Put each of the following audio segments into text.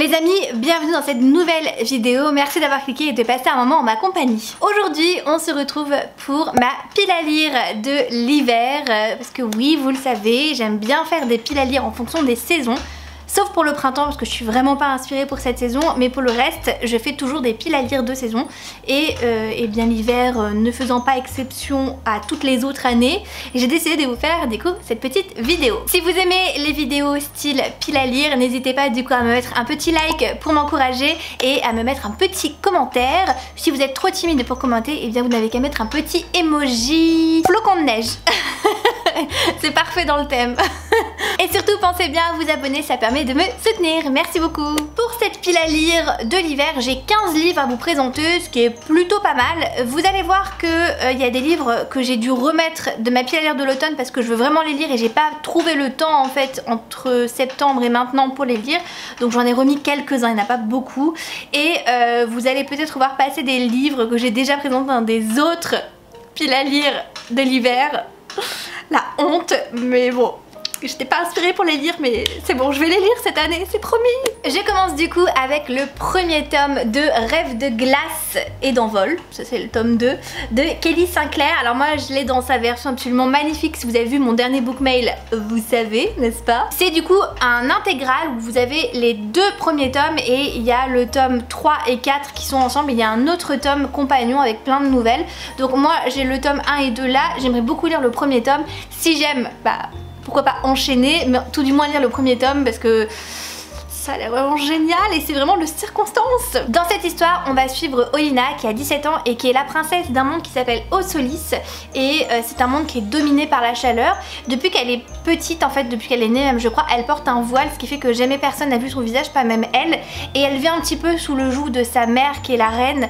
Les amis, bienvenue dans cette nouvelle vidéo, merci d'avoir cliqué et de passer un moment en ma compagnie. Aujourd'hui on se retrouve pour ma pile à lire de l'hiver, parce que oui vous le savez, j'aime bien faire des piles à lire en fonction des saisons. Sauf pour le printemps parce que je suis vraiment pas inspirée pour cette saison, mais pour le reste je fais toujours des piles à lire de saison et bien l'hiver ne faisant pas exception à toutes les autres années, j'ai décidé de vous faire du coup cette petite vidéo. Si vous aimez les vidéos style pile à lire, n'hésitez pas du coup à me mettre un petit like pour m'encourager et à me mettre un petit commentaire. Si vous êtes trop timide pour commenter, et bien vous n'avez qu'à mettre un petit emoji flocon de neige. C'est parfait dans le thème. Et surtout pensez bien à vous abonner, ça permet de me soutenir, merci beaucoup. Pour cette pile à lire de l'hiver, j'ai 15 livres à vous présenter, ce qui est plutôt pas mal. Vous allez voir que y a des livres que j'ai dû remettre de ma pile à lire de l'automne parce que je veux vraiment les lire et j'ai pas trouvé le temps en fait entre septembre et maintenant pour les lire. Donc j'en ai remis quelques-uns, il n'y en a pas beaucoup. Et vous allez peut-être voir passer des livres que j'ai déjà présentés dans des autres piles à lire de l'hiver. La honte, mais bon. J'étais pas inspirée pour les lire, mais c'est bon, je vais les lire cette année, c'est promis. Je commence du coup avec le premier tome de Rêves de glace et d'envol, ça c'est le tome 2, de Kelly Sinclair. Alors moi je l'ai dans sa version absolument magnifique, si vous avez vu mon dernier book mail, vous savez, n'est-ce pas? C'est du coup un intégral où vous avez les deux premiers tomes et il y a le tome 3 et 4 qui sont ensemble, il y a un autre tome compagnon avec plein de nouvelles. Donc moi j'ai le tome 1 et 2 là, j'aimerais beaucoup lire le premier tome. Si j'aime, bah pourquoi pas enchaîner, mais tout du moins lire le premier tome parce que ça a l'air vraiment génial et c'est vraiment le circonstance. Dans cette histoire, on va suivre Olina qui a 17 ans et qui est la princesse d'un monde qui s'appelle Osolis et c'est un monde qui est dominé par la chaleur. Depuis qu'elle est petite, en fait, depuis qu'elle est née même je crois, elle porte un voile, ce qui fait que jamais personne n'a vu son visage, pas même elle. Et elle vient un petit peu sous le joug de sa mère qui est la reine,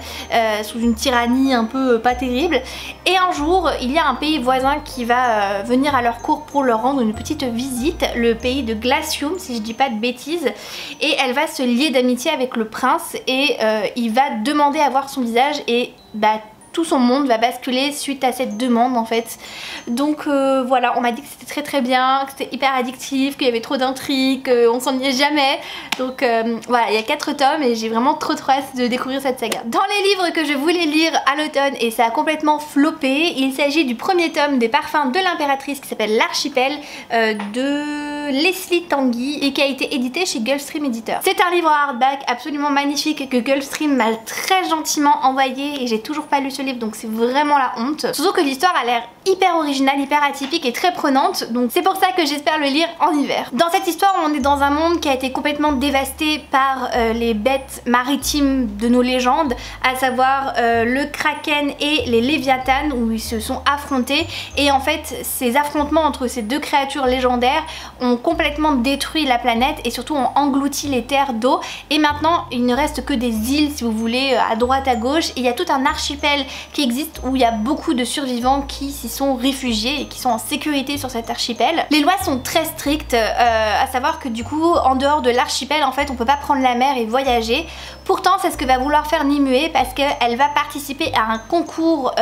sous une tyrannie un peu pas terrible. Et un jour, il y a un pays voisin qui va venir à leur cour pour leur rendre une petite visite, le pays de Glacium si je dis pas de bêtises. Et elle va se lier d'amitié avec le prince et il va demander à voir son visage et bah tout son monde va basculer suite à cette demande en fait. Donc voilà, on m'a dit que c'était très bien, que c'était hyper addictif, qu'il y avait trop d'intrigues, qu'on s'ennuyait jamais. Donc voilà, il y a 4 tomes et j'ai vraiment trop hâte de découvrir cette saga. Dans les livres que je voulais lire à l'automne et ça a complètement floppé, il s'agit du premier tome des parfums de l'impératrice qui s'appelle L'Archipel de Leslie Tanguy et qui a été édité chez Gulfstream Éditeur. C'est un livre hardback absolument magnifique que Gulfstream m'a très gentiment envoyé et j'ai toujours pas lu ce livre donc c'est vraiment la honte. Surtout que l'histoire a l'air hyper originale, hyper atypique et très prenante, donc c'est pour ça que j'espère le lire en hiver. Dans cette histoire on est dans un monde qui a été complètement dévasté par les bêtes maritimes de nos légendes, à savoir le kraken et les léviathans où ils se sont affrontés et en fait ces affrontements entre ces deux créatures légendaires ont complètement détruit la planète et surtout ont englouti les terres d'eau et maintenant il ne reste que des îles si vous voulez à droite à gauche et il y a tout un archipel qui existe où il y a beaucoup de survivants qui s'y sont réfugiés et qui sont en sécurité sur cet archipel. Les lois sont très strictes, à savoir que du coup en dehors de l'archipel en fait on peut pas prendre la mer et voyager. Pourtant c'est ce que va vouloir faire Nimue parce qu'elle va participer à un concours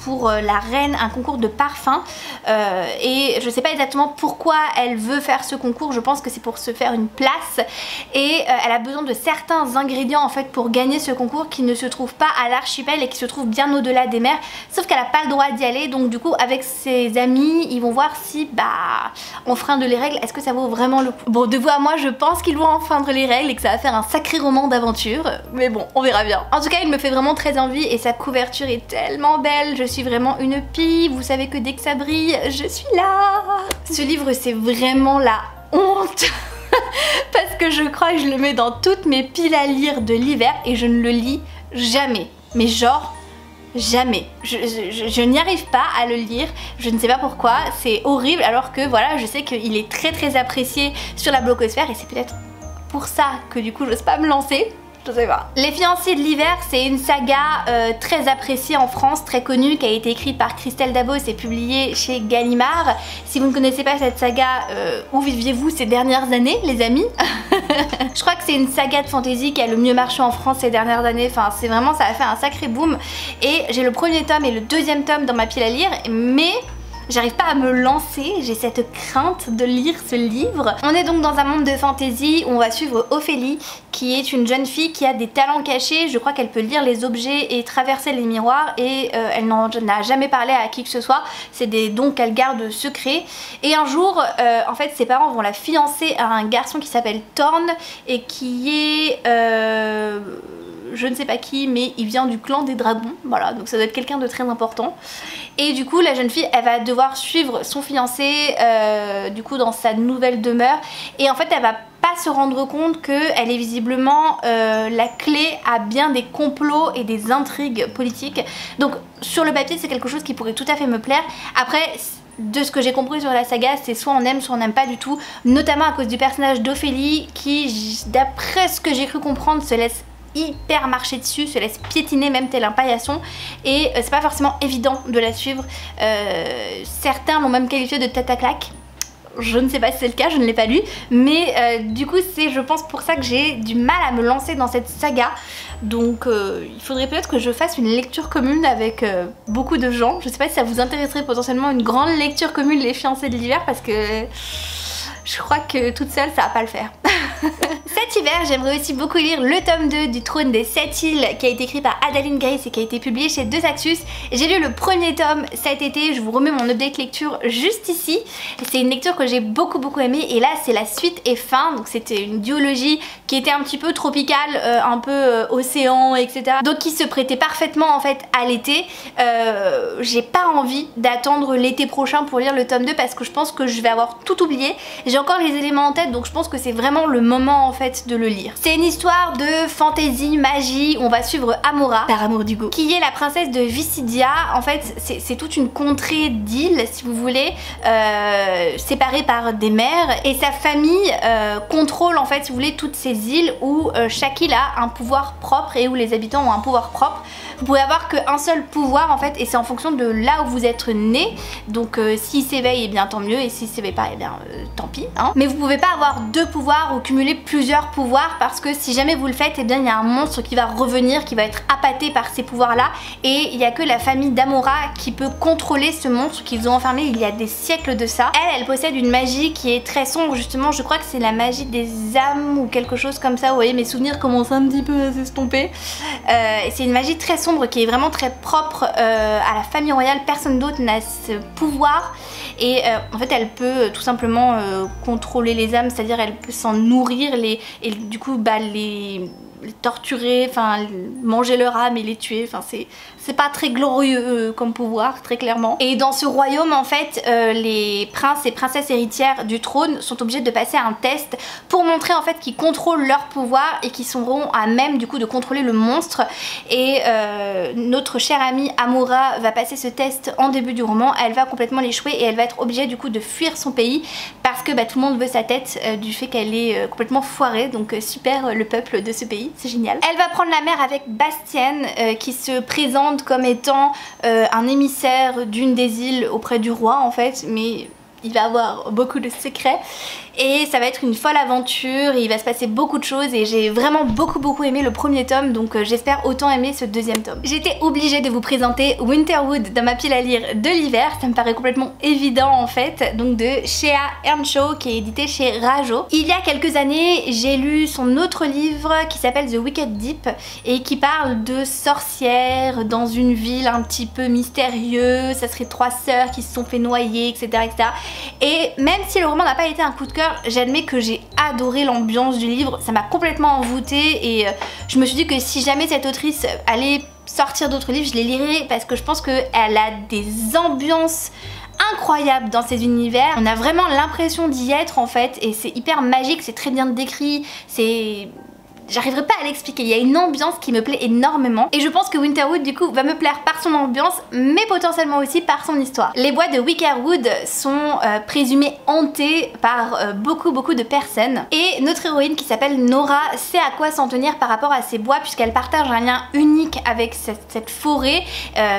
pour la reine, un concours de parfum et je sais pas exactement pourquoi elle veut faire ce concours, je pense que c'est pour se faire une place et elle a besoin de certains ingrédients en fait pour gagner ce concours qui ne se trouvent pas à l'archipel et qui se trouvent bien au-delà des mers, sauf qu'elle n'a pas le droit d'y aller donc du coup avec ses amis ils vont voir si bah enfreindre les règles, est-ce que ça vaut vraiment le coup. Bon de vous à moi je pense qu'ils vont enfreindre les règles et que ça va faire un sacré roman d'aventure, mais bon on verra bien. En tout cas il me fait vraiment très envie et sa couverture est tellement belle, je suis vraiment une pie, vous savez que dès que ça brille je suis là. Ce livre c'est vraiment la honte parce que je crois que je le mets dans toutes mes piles à lire de l'hiver et je ne le lis jamais, mais genre jamais. Je n'y arrive pas à le lire, je ne sais pas pourquoi, c'est horrible alors que voilà je sais qu'il est très apprécié sur la blogosphère et c'est peut-être pour ça que du coup j'ose pas me lancer. Je sais pas. Les fiancés de l'hiver, c'est une saga très appréciée en France, très connue, qui a été écrite par Christelle Dabos et publiée chez Gallimard. Si vous ne connaissez pas cette saga, où viviez-vous ces dernières années, les amis? Je crois que c'est une saga de fantasy qui a le mieux marché en France ces dernières années. Enfin, c'est vraiment, ça a fait un sacré boom. Et j'ai le premier tome et le deuxième tome dans ma pile à lire, mais j'arrive pas à me lancer, j'ai cette crainte de lire ce livre. On est donc dans un monde de fantasy où on va suivre Ophélie, qui est une jeune fille qui a des talents cachés. Je crois qu'elle peut lire les objets et traverser les miroirs, et elle n'en a jamais parlé à qui que ce soit. C'est des dons qu'elle garde secrets. Et un jour, en fait, ses parents vont la fiancer à un garçon qui s'appelle Thorn et qui est... je ne sais pas qui, mais il vient du clan des dragons, voilà, donc ça doit être quelqu'un de très important. Et du coup la jeune fille, elle va devoir suivre son fiancé du coup dans sa nouvelle demeure, et en fait elle va pas se rendre compte qu'elle est visiblement la clé à bien des complots et des intrigues politiques. Donc sur le papier c'est quelque chose qui pourrait tout à fait me plaire. Après, de ce que j'ai compris sur la saga, c'est soit on aime soit on n'aime pas du tout, notamment à cause du personnage d'Ophélie qui, d'après ce que j'ai cru comprendre, se laisse hyper marcher dessus, se laisse piétiner même tel un paillasson, et c'est pas forcément évident de la suivre. Certains l'ont même qualifié de tête à claque. Je ne sais pas si c'est le cas, je ne l'ai pas lu, mais du coup c'est, je pense, pour ça que j'ai du mal à me lancer dans cette saga. Donc il faudrait peut-être que je fasse une lecture commune avec beaucoup de gens. Je sais pas si ça vous intéresserait potentiellement une grande lecture commune, les fiancés de l'hiver, parce que je crois que toute seule ça va pas le faire. Cet hiver, j'aimerais aussi beaucoup lire le tome 2 du Trône des 7 îles qui a été écrit par Adeline Grace et qui a été publié chez Deux Axus. J'ai lu le premier tome cet été, je vous remets mon update lecture juste ici. C'est une lecture que j'ai beaucoup aimée, et là c'est la suite et fin, donc c'était une duologie qui était un petit peu tropicale, un peu océan, etc. Donc qui se prêtait parfaitement en fait à l'été. J'ai pas envie d'attendre l'été prochain pour lire le tome 2 parce que je pense que je vais avoir tout oublié. J'ai encore les éléments en tête, donc je pense que c'est vraiment le moment en fait de le lire. C'est une histoire de fantasy, magie, on va suivre Amora, par amour du goût, qui est la princesse de Visidia. En fait c'est toute une contrée d'îles si vous voulez, séparée par des mers, et sa famille contrôle en fait si vous voulez toutes ces îles où chaque île a un pouvoir propre et où les habitants ont un pouvoir propre. Vous pouvez avoir qu'un seul pouvoir en fait, et c'est en fonction de là où vous êtes né. Donc s'il s'éveille, et bien tant mieux, et s'il s'éveille pas, et bien tant pis hein. Mais vous pouvez pas avoir deux pouvoirs ou cumuler plusieurs pouvoirs, parce que si jamais vous le faites, et bien il y a un monstre qui va revenir, qui va être appâté par ces pouvoirs là, et il y a que la famille d'Amora qui peut contrôler ce monstre qu'ils ont enfermé il y a des siècles de ça. Elle possède une magie qui est très sombre, justement je crois que c'est la magie des âmes ou quelque chose comme ça. Vous voyez, mes souvenirs commencent un petit peu à s'estomper. C'est une magie très sombre qui est vraiment très propre à la famille royale. Personne d'autre n'a ce pouvoir, et en fait elle peut tout simplement contrôler les âmes, c'est-à-dire elle peut s'en nourrir et du coup bah, les torturer, enfin manger leur âme et les tuer. Enfin c'est pas très glorieux comme pouvoir, très clairement. Et dans ce royaume en fait les princes et princesses héritières du trône sont obligés de passer un test pour montrer en fait qu'ils contrôlent leur pouvoir et qu'ils seront à même du coup de contrôler le monstre. Et notre chère amie Amora va passer ce test en début du roman. Elle va complètement l'échouer et elle va être obligée du coup de fuir son pays parce que bah, tout le monde veut sa tête du fait qu'elle est complètement foirée. Donc super le peuple de ce pays, c'est génial. Elle va prendre la mer avec Bastienne qui se présente comme étant un émissaire d'une des îles auprès du roi en fait, mais il va avoir beaucoup de secrets. Et ça va être une folle aventure, et il va se passer beaucoup de choses, et j'ai vraiment beaucoup aimé le premier tome, donc j'espère autant aimer ce deuxième tome. J'étais obligée de vous présenter Winterwood dans ma pile à lire de l'hiver, ça me paraît complètement évident en fait, donc de Shea Earnshaw qui est édité chez Rajo. Il y a quelques années j'ai lu son autre livre qui s'appelle The Wicked Deep et qui parle de sorcières dans une ville un petit peu mystérieuse. Ça serait 3 sœurs qui se sont fait noyer, etc. Et même si le roman n'a pas été un coup de cœur, j'admets que j'ai adoré l'ambiance du livre, ça m'a complètement envoûtée, et je me suis dit que si jamais cette autrice allait sortir d'autres livres, je les lirais parce que je pense qu'elle a des ambiances incroyables dans ces univers. On a vraiment l'impression d'y être en fait, et c'est hyper magique, c'est très bien décrit, c'est... J'arriverai pas à l'expliquer, il y a une ambiance qui me plaît énormément, et je pense que Winterwood du coup va me plaire par son ambiance mais potentiellement aussi par son histoire. Les bois de Wickerwood sont présumés hantés par beaucoup de personnes, et notre héroïne qui s'appelle Nora sait à quoi s'en tenir par rapport à ces bois puisqu'elle partage un lien unique avec cette forêt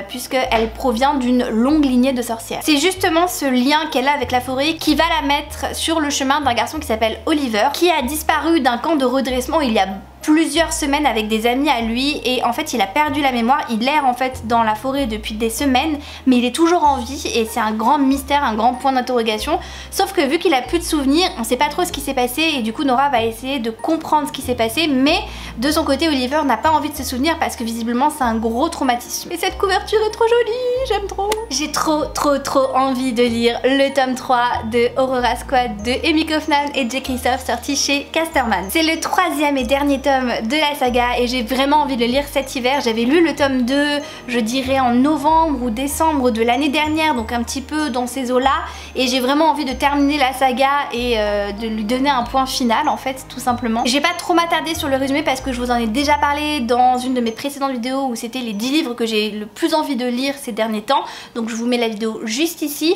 puisqu'elle provient d'une longue lignée de sorcières. C'est justement ce lien qu'elle a avec la forêt qui va la mettre sur le chemin d'un garçon qui s'appelle Oliver, qui a disparu d'un camp de redressement il y a plusieurs semaines avec des amis à lui et en fait il a perdu la mémoire, il erre en fait dans la forêt depuis des semaines mais il est toujours en vie et c'est un grand mystère, un grand point d'interrogation, sauf que vu qu'il a plus de souvenirs, on sait pas trop ce qui s'est passé et du coup Nora va essayer de comprendre ce qui s'est passé, mais de son côté Oliver n'a pas envie de se souvenir parce que visiblement c'est un gros traumatisme. Et cette couverture est trop jolie, j'aime trop. J'ai trop envie de lire le tome 3 de Aurora Squad de Amy Kaufman et Jay Kristoff sorti chez Casterman. C'est le troisième et dernier tome de la saga et j'ai vraiment envie de le lire cet hiver. J'avais lu le tome 2 je dirais en novembre ou décembre de l'année dernière, donc un petit peu dans ces eaux là, et j'ai vraiment envie de terminer la saga et de lui donner un point final en fait tout simplement. J'ai pas trop m'attarder sur le résumé parce que je vous en ai déjà parlé dans une de mes précédentes vidéos où c'était les 10 livres que j'ai le plus envie de lire ces derniers temps, donc je vous mets la vidéo juste ici.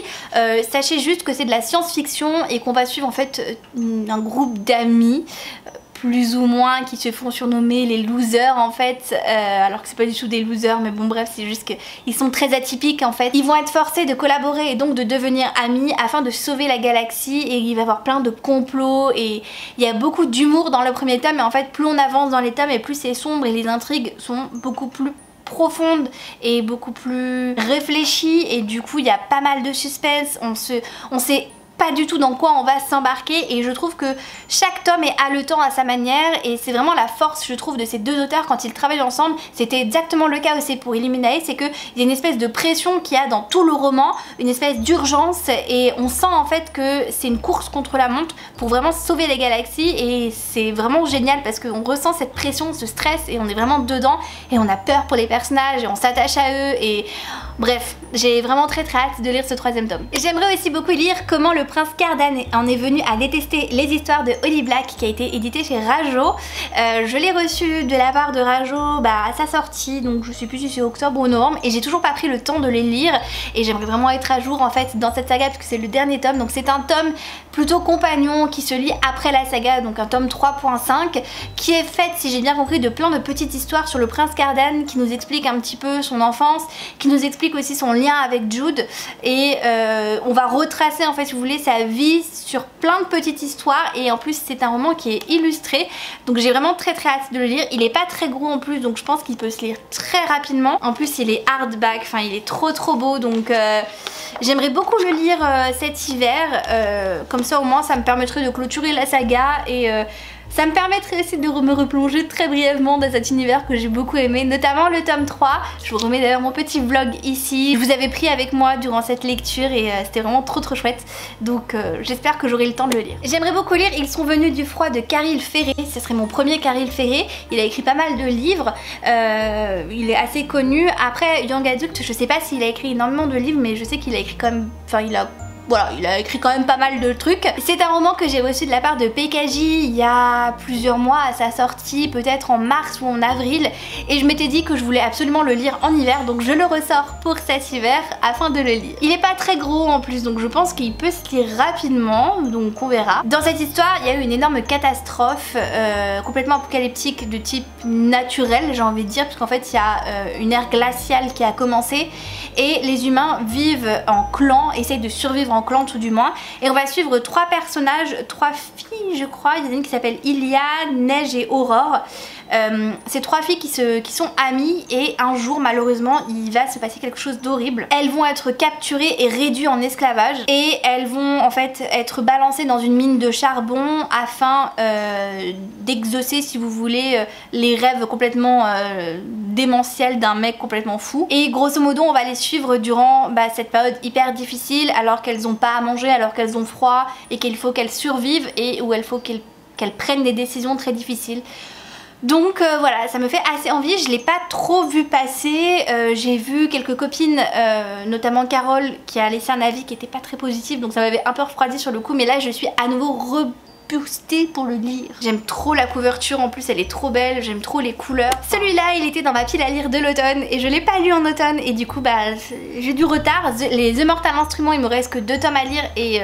Sachez juste que c'est de la science-fiction et qu'on va suivre en fait un groupe d'amis plus ou moins qui se font surnommer les losers en fait, alors que c'est pas du tout des losers, mais bon bref, c'est juste qu'ils sont très atypiques en fait. Ils vont être forcés de collaborer et donc de devenir amis afin de sauver la galaxie, et il va y avoir plein de complots et il y a beaucoup d'humour dans le premier tome, et en fait plus on avance dans les tomes et plus c'est sombre et les intrigues sont beaucoup plus profonde et beaucoup plus réfléchie, et du coup il y a pas mal de suspense, on sait pas du tout dans quoi on va s'embarquer, et je trouve que chaque tome est haletant à sa manière, et c'est vraiment la force je trouve de ces deux auteurs quand ils travaillent ensemble. C'était exactement le cas aussi pour Illuminae, c'est qu'il y a une espèce de pression qu'il y a dans tout le roman, une espèce d'urgence, et on sent en fait que c'est une course contre la montre pour vraiment sauver les galaxies, et c'est vraiment génial parce qu'on ressent cette pression, ce stress, et on est vraiment dedans et on a peur pour les personnages et on s'attache à eux, et bref, j'ai vraiment très hâte de lire ce troisième tome. J'aimerais aussi beaucoup lire Comment le prince Cardan en est venu à détester les histoires de Holly Black, qui a été édité chez Rajo. Je l'ai reçu de la part de Rajo à sa sortie, donc je sais plus si c'est octobre ou novembre, et j'ai toujours pas pris le temps de les lire, et j'aimerais vraiment être à jour en fait dans cette saga parce que c'est le dernier tome, donc c'est un tome plutôt compagnon qui se lit après la saga, donc un tome 3.5 qui est fait, si j'ai bien compris, de plein de petites histoires sur le prince Cardan, qui nous explique un petit peu son enfance, qui nous explique aussi son lien avec Jude, et on va retracer en fait si vous voulez sa vie sur plein de petites histoires, et en plus c'est un roman qui est illustré, donc j'ai vraiment très hâte de le lire. Il est pas très gros en plus, donc je pense qu'il peut se lire très rapidement. En plus il est hardback, enfin il est trop beau, donc j'aimerais beaucoup le lire cet hiver, comme ça au moins ça me permettrait de clôturer la saga, et ça me permettrait aussi de me replonger très brièvement dans cet univers que j'ai beaucoup aimé, notamment le tome 3. Je vous remets d'ailleurs mon petit vlog ici. Je vous avais pris avec moi durant cette lecture et c'était vraiment trop chouette. Donc j'espère que j'aurai le temps de le lire. J'aimerais beaucoup lire Ils sont venus du froid de Caril Ferré. Ce serait mon premier Caril Ferré. Il a écrit pas mal de livres. Il est assez connu. Après Young Adult, je sais pas s'il a écrit énormément de livres, mais je sais qu'il a écrit quand même... Enfin voilà, il a écrit quand même pas mal de trucs. C'est un roman que j'ai reçu de la part de PKJ il y a plusieurs mois à sa sortie, peut-être en mars ou en avril, et je m'étais dit que je voulais absolument le lire en hiver, donc je le ressors pour cet hiver afin de le lire. Il est pas très gros en plus, donc je pense qu'il peut se lire rapidement, donc on verra. Dans cette histoire, il y a eu une énorme catastrophe complètement apocalyptique de type naturel, j'ai envie de dire, parce qu'en fait il y a une ère glaciale qui a commencé et les humains vivent en clan, essayent de survivre en clan tout du moins, et on va suivre trois personnages, trois filles je crois. Il y en a une qui s'appelle Ilia, Neige et Aurore. Ces trois filles qui sont amies, et un jour malheureusement il va se passer quelque chose d'horrible. Elles vont être capturées et réduites en esclavage, et elles vont en fait être balancées dans une mine de charbon afin d'exaucer, si vous voulez, les rêves complètement démentiels d'un mec complètement fou. Et grosso modo on va les suivre durant cette période hyper difficile, alors qu'elles n'ont pas à manger, alors qu'elles ont froid et qu'il faut qu'elles survivent, et où il faut qu'elles prennent des décisions très difficiles. Donc voilà, ça me fait assez envie. Je l'ai pas trop vu passer, j'ai vu quelques copines, notamment Carole, qui a laissé un avis qui était pas très positif, donc ça m'avait un peu refroidi sur le coup, mais là je suis à nouveau boostée pour le lire. J'aime trop la couverture, en plus elle est trop belle, j'aime trop les couleurs. Celui-là il était dans ma pile à lire de l'automne et je l'ai pas lu en automne, et du coup j'ai du retard. Les The Mortal Instruments, il me reste que 2 tomes à lire, et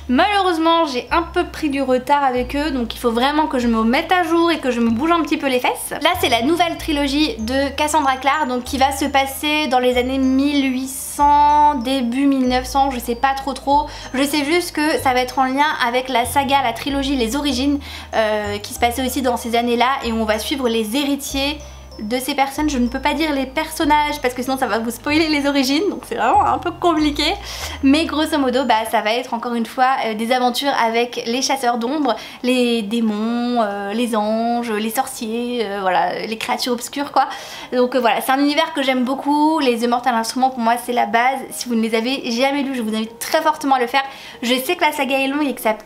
malheureusement j'ai un peu pris du retard avec eux, donc il faut vraiment que je me mette à jour et que je me bouge un petit peu les fesses. Là c'est la nouvelle trilogie de Cassandra Clare, donc qui va se passer dans les années 1800 1800, début 1900, je sais pas trop. Je sais juste que ça va être en lien avec la saga, la trilogie Les Origines qui se passait aussi dans ces années-là, et on va suivre les héritiers de ces personnes. Je ne peux pas dire les personnages parce que sinon ça va vous spoiler les origines, donc c'est vraiment un peu compliqué, mais grosso modo bah, ça va être encore une fois des aventures avec les chasseurs d'ombre, les démons, les anges, les sorciers, voilà, les créatures obscures quoi. Donc voilà, c'est un univers que j'aime beaucoup. Les Immortal Instruments pour moi c'est la base. Si vous ne les avez jamais lus, je vous invite très fortement à le faire. Je sais que la saga est longue et que ça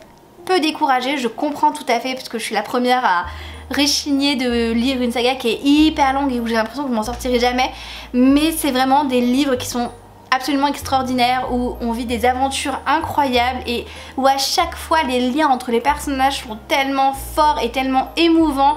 peut décourager, je comprends tout à fait parce que je suis la première à réchigner de lire une saga qui est hyper longue et où j'ai l'impression que je m'en sortirai jamais, mais c'est vraiment des livres qui sont absolument extraordinaires, où on vit des aventures incroyables et où à chaque fois les liens entre les personnages sont tellement forts et tellement émouvants.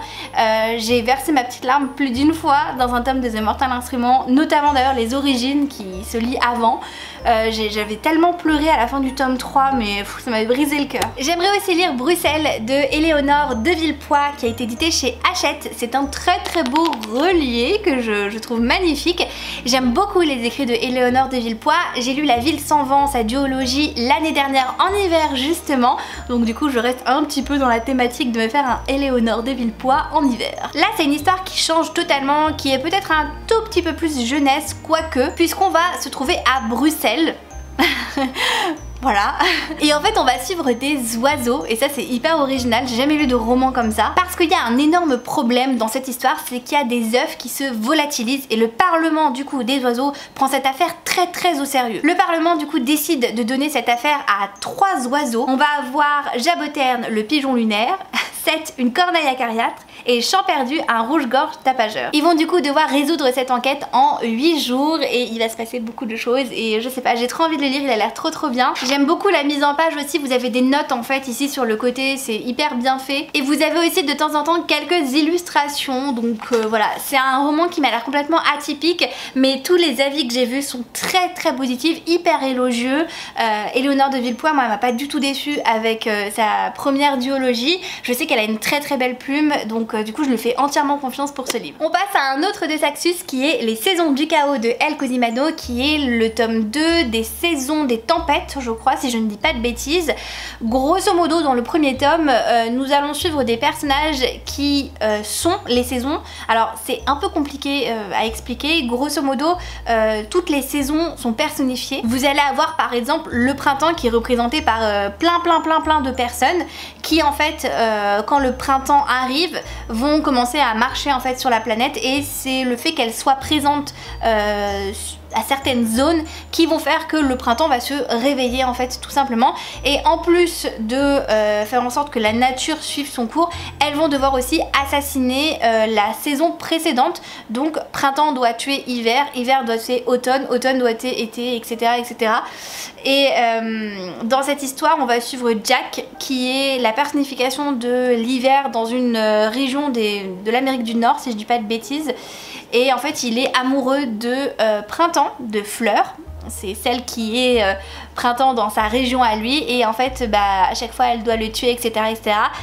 J'ai versé ma petite larme plus d'une fois dans un tome des Immortal Instruments, notamment d'ailleurs Les Origines qui se lit avant. J'avais tellement pleuré à la fin du tome 3, mais ça m'avait brisé le cœur. J'aimerais aussi lire Bruxelles de Éléonore de Villepoix qui a été édité chez Hachette. C'est un très beau relié que je trouve magnifique. J'aime beaucoup les écrits de Éléonore de Villepoix. J'ai lu La Ville sans vent, sa duologie, l'année dernière en hiver justement, donc du coup je reste un petit peu dans la thématique de me faire un Éléonore de Villepoix en hiver. Là c'est une histoire qui change totalement, qui est peut-être un tout petit peu plus jeunesse, quoique, puisqu'on va se trouver à Bruxelles. Voilà. Et en fait on va suivre des oiseaux, et ça c'est hyper original, j'ai jamais lu de roman comme ça, parce qu'il y a un énorme problème dans cette histoire, c'est qu'il y a des œufs qui se volatilisent et le Parlement du coup des oiseaux prend cette affaire très au sérieux. Le Parlement du coup décide de donner cette affaire à 3 oiseaux. On va avoir Jaboterne, le pigeon lunaire, Seth, une corneille acariâtre, et Champerdu, un rouge-gorge tapageur. Ils vont du coup devoir résoudre cette enquête en 8 jours et il va se passer beaucoup de choses et je sais pas, j'ai trop envie de le lire, il a l'air trop bien. J'aime beaucoup la mise en page aussi, vous avez des notes en fait ici sur le côté, c'est hyper bien fait. Et vous avez aussi de temps en temps quelques illustrations, donc voilà, c'est un roman qui m'a l'air complètement atypique, mais tous les avis que j'ai vus sont très positifs, hyper élogieux. Éléonore de Villepoix, moi elle m'a pas du tout déçue avec sa première duologie. Je sais qu'elle a une très belle plume, donc du coup je lui fais entièrement confiance pour ce livre. On passe à un autre de Saxus qui est Les Saisons du Chaos de El Cosimano, qui est le tome 2 des Saisons des Tempêtes, je crois, si je ne dis pas de bêtises. Grosso modo, dans le premier tome, nous allons suivre des personnages qui sont les saisons. Alors c'est un peu compliqué à expliquer. Grosso modo, toutes les saisons sont personnifiées. Vous allez avoir par exemple le printemps qui est représenté par plein de personnes qui en fait, quand le printemps arrive, vont commencer à marcher en fait sur la planète, et c'est le fait qu'elles soient présentes à certaines zones qui vont faire que le printemps va se réveiller en fait tout simplement. Et en plus de faire en sorte que la nature suive son cours, elles vont devoir aussi assassiner la saison précédente. Donc printemps doit tuer hiver, hiver doit tuer automne, automne doit tuer été, etc. Et dans cette histoire on va suivre Jack qui est la personnification de l'hiver dans une région de l'Amérique du Nord, si je dis pas de bêtises. Et en fait il est amoureux de Printemps, de Fleur. C'est celle qui est Printemps dans sa région à lui, et en fait bah, à chaque fois elle doit le tuer, etc.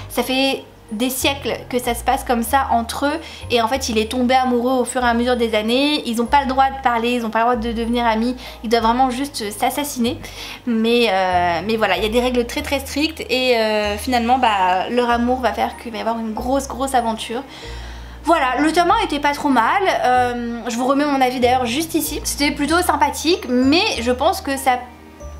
Ça fait des siècles que ça se passe comme ça entre eux, et en fait il est tombé amoureux au fur et à mesure des années. Ils n'ont pas le droit de parler, ils n'ont pas le droit de devenir amis, ils doivent vraiment juste s'assassiner, mais voilà, il y a des règles très strictes, et finalement bah, leur amour va faire qu'il va y avoir une grosse aventure. Voilà, le tome 1 était pas trop mal, je vous remets mon avis d'ailleurs juste ici. C'était plutôt sympathique, mais je pense que ça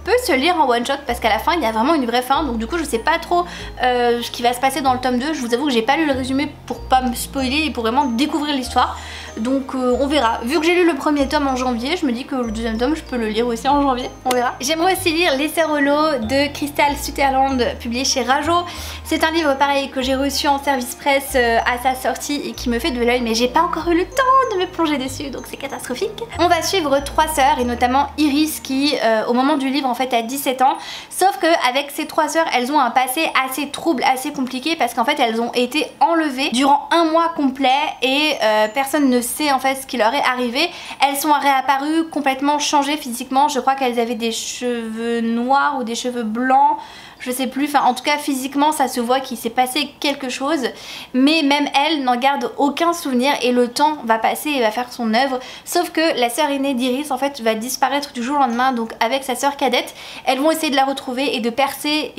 peut se lire en one shot parce qu'à la fin il y a vraiment une vraie fin, donc du coup je sais pas trop ce qui va se passer dans le tome 2. Je vous avoue que j'ai pas lu le résumé pour pas me spoiler et pour vraiment découvrir l'histoire, donc on verra. Vu que j'ai lu le premier tome en janvier, je me dis que le deuxième tome je peux le lire aussi en janvier, on verra. J'aimerais aussi lire Les Cerveaux de Crystal Sutherland, publié chez Rajo. C'est un livre pareil que j'ai reçu en service presse à sa sortie et qui me fait de l'œil, mais j'ai pas encore eu le temps de me plonger dessus, donc c'est catastrophique. On va suivre 3 sœurs, et notamment Iris qui au moment du livre en fait a 17 ans, sauf que avec ces 3 sœurs elles ont un passé assez trouble, assez compliqué, parce qu'en fait elles ont été enlevées durant un mois complet et personne ne sait en fait ce qui leur est arrivé. Elles sont réapparues complètement changées physiquement, je crois qu'elles avaient des cheveux noirs ou des cheveux blancs. je sais plus, enfin en tout cas physiquement ça se voit qu'il s'est passé quelque chose, mais même elle n'en garde aucun souvenir et le temps va passer et va faire son œuvre, sauf que la sœur aînée d'Iris en fait va disparaître du jour au lendemain, donc avec sa sœur cadette, elles vont essayer de la retrouver et de percer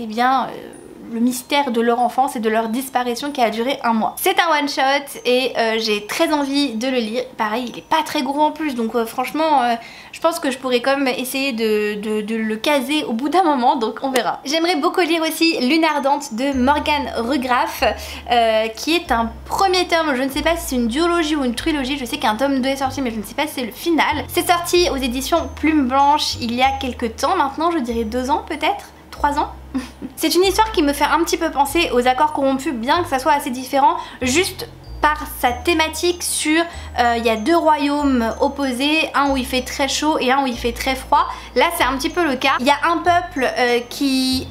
le mystère de leur enfance et de leur disparition qui a duré un mois. C'est un one shot et j'ai très envie de le lire. Pareil, il est pas très gros en plus, donc franchement je pense que je pourrais quand même essayer de le caser au bout d'un moment, donc on verra. J'aimerais beaucoup lire aussi Lune ardente de Morgane Regraf qui est un premier tome. Je ne sais pas si c'est une duologie ou une trilogie, je sais qu'un tome 2 est sorti mais je ne sais pas si c'est le final. C'est sorti aux éditions Plume Blanche il y a quelques temps maintenant, je dirais 2 ans peut-être, 3 ans. C'est une histoire qui me fait un petit peu penser aux Accords corrompus, bien que ça soit assez différent, juste par sa thématique sur il y a 2 royaumes opposés, un où il fait très chaud et un où il fait très froid. Là c'est un petit peu le cas. Il y a un peuple qui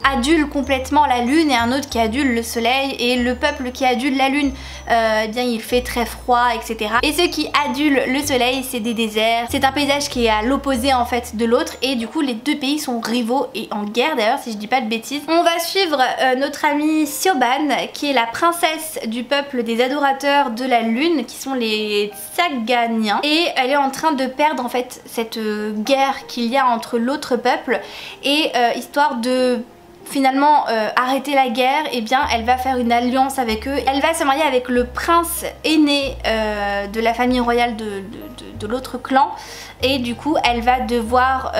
adule complètement la lune et un autre qui adule le soleil, et le peuple qui adule la lune eh bien il fait très froid, etc. Et ceux qui adulent le soleil, c'est des déserts, c'est un paysage qui est à l'opposé en fait de l'autre, et du coup les deux pays sont rivaux et en guerre d'ailleurs si je dis pas de bêtises. On va suivre notre amie Siobhan qui est la princesse du peuple des adorateurs de la lune qui sont les Tsaganiens, et elle est en train de perdre en fait cette guerre qu'il y a entre l'autre peuple, et histoire de finalement arrêter la guerre, et bien elle va faire une alliance avec eux. Elle va se marier avec le prince aîné de la famille royale de l'autre clan, et du coup elle va devoir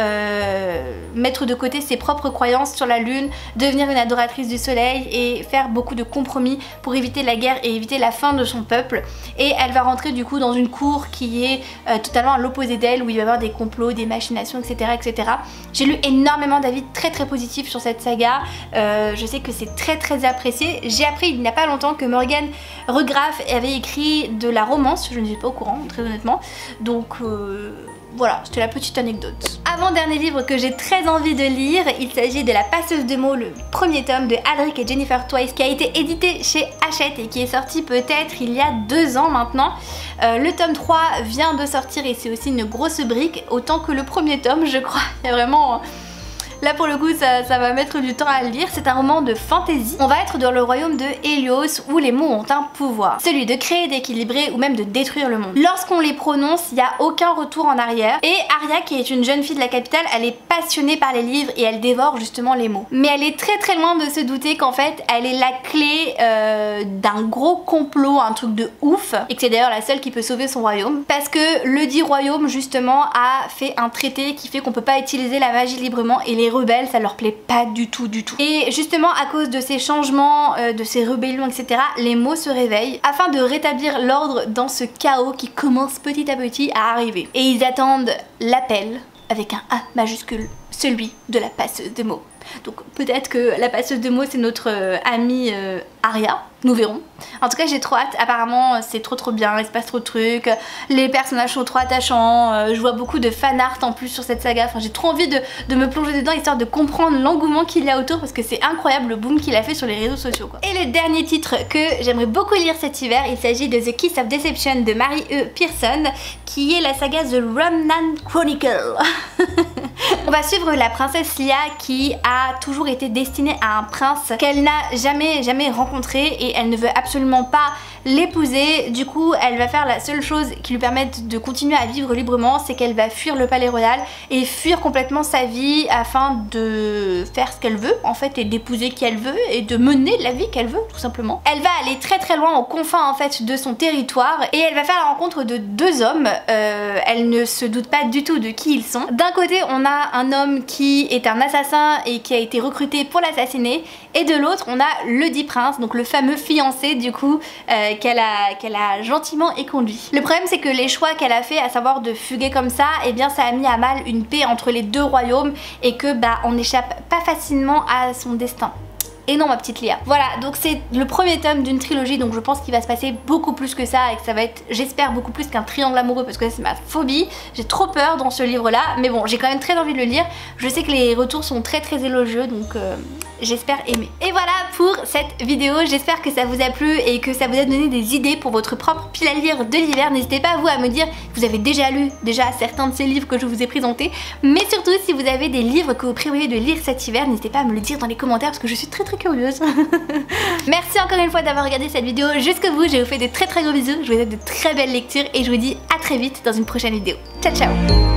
mettre de côté ses propres croyances sur la lune, devenir une adoratrice du soleil et faire beaucoup de compromis pour éviter la guerre et éviter la fin de son peuple. Et elle va rentrer du coup dans une cour qui est totalement à l'opposé d'elle, où il va y avoir des complots, des machinations, etc. etc. J'ai lu énormément d'avis très positifs sur cette saga, je sais que c'est très apprécié. J'ai appris il n'y a pas longtemps que Morgane Regraf avait écrit de la romance, je ne suis pas au courant très honnêtement, donc voilà, c'était la petite anecdote. Avant-dernier livre que j'ai très envie de lire, il s'agit de La Passeuse de mots, le premier tome de Adric et Jennifer Twice, qui a été édité chez Hachette et qui est sorti peut-être il y a 2 ans maintenant. Le tome 3 vient de sortir et c'est aussi une grosse brique, autant que le premier tome je crois. Il y a vraiment... Là pour le coup ça va mettre du temps à le lire. C'est un roman de fantasy. On va être dans le royaume de Hélios où les mots ont un pouvoir, celui de créer, d'équilibrer ou même de détruire le monde. Lorsqu'on les prononce, il n'y a aucun retour en arrière. Et Arya, qui est une jeune fille de la capitale, elle est passionnée par les livres et elle dévore justement les mots. Mais elle est très loin de se douter qu'en fait elle est la clé d'un gros complot, un truc de ouf, et que c'est d'ailleurs la seule qui peut sauver son royaume, parce que le dit royaume justement a fait un traité qui fait qu'on peut pas utiliser la magie librement, et les rebelles ça leur plaît pas du tout. Et justement à cause de ces changements, de ces rébellions, etc., les mots se réveillent afin de rétablir l'ordre dans ce chaos qui commence petit à petit à arriver. Et ils attendent l'appel avec un A majuscule, celui de la passeuse de mots. Donc peut-être que la passeuse de mots c'est notre amie Arya, nous verrons. En tout cas j'ai trop hâte, apparemment c'est trop bien, il se passe trop de trucs, les personnages sont trop attachants, je vois beaucoup de fan art en plus sur cette saga, enfin j'ai trop envie de me plonger dedans histoire de comprendre l'engouement qu'il y a autour, parce que c'est incroyable le boom qu'il a fait sur les réseaux sociaux quoi. Et le dernier titre que j'aimerais beaucoup lire cet hiver, il s'agit de The Kiss of Deception de Mary E. Pearson, qui est la saga The Remnant Chronicle. On va suivre la princesse Lia qui a toujours été destinée à un prince qu'elle n'a jamais rencontré, et elle ne veut absolument pas l'épouser. Du coup elle va faire la seule chose qui lui permette de continuer à vivre librement, c'est qu'elle va fuir le palais royal et fuir complètement sa vie afin de faire ce qu'elle veut en fait, et d'épouser qui elle veut et de mener la vie qu'elle veut tout simplement. Elle va aller très loin aux confins en fait de son territoire, et elle va faire la rencontre de 2 hommes. Elle ne se doute pas du tout de qui ils sont. D'un côté on a un homme qui est un assassin et qui a été recruté pour l'assassiner, et de l'autre on a le dit prince, donc le fameux fiancé du coup qu'elle a gentiment éconduit. Le problème c'est que les choix qu'elle a fait, à savoir de fuguer comme ça, et eh bien ça a mis à mal une paix entre les 2 royaumes, et que bah on n'échappe pas facilement à son destin. Et non ma petite Lia. Voilà, donc c'est le premier tome d'une trilogie, donc je pense qu'il va se passer beaucoup plus que ça, et que ça va être, j'espère, beaucoup plus qu'un triangle amoureux, parce que c'est ma phobie. J'ai trop peur dans ce livre là, mais bon j'ai quand même très envie de le lire. Je sais que les retours sont très élogieux, donc j'espère aimer. Et voilà pour cette vidéo, j'espère que ça vous a plu et que ça vous a donné des idées pour votre propre pile à lire de l'hiver. N'hésitez pas vous à me dire si vous avez déjà lu certains de ces livres que je vous ai présentés, mais surtout si vous avez des livres que vous prévoyez de lire cet hiver, n'hésitez pas à me le dire dans les commentaires parce que je suis très curieuse. Merci encore une fois d'avoir regardé cette vidéo jusqu'au bout, je vous fais de très gros bisous, je vous souhaite de très belles lectures et je vous dis à très vite dans une prochaine vidéo. Ciao ciao.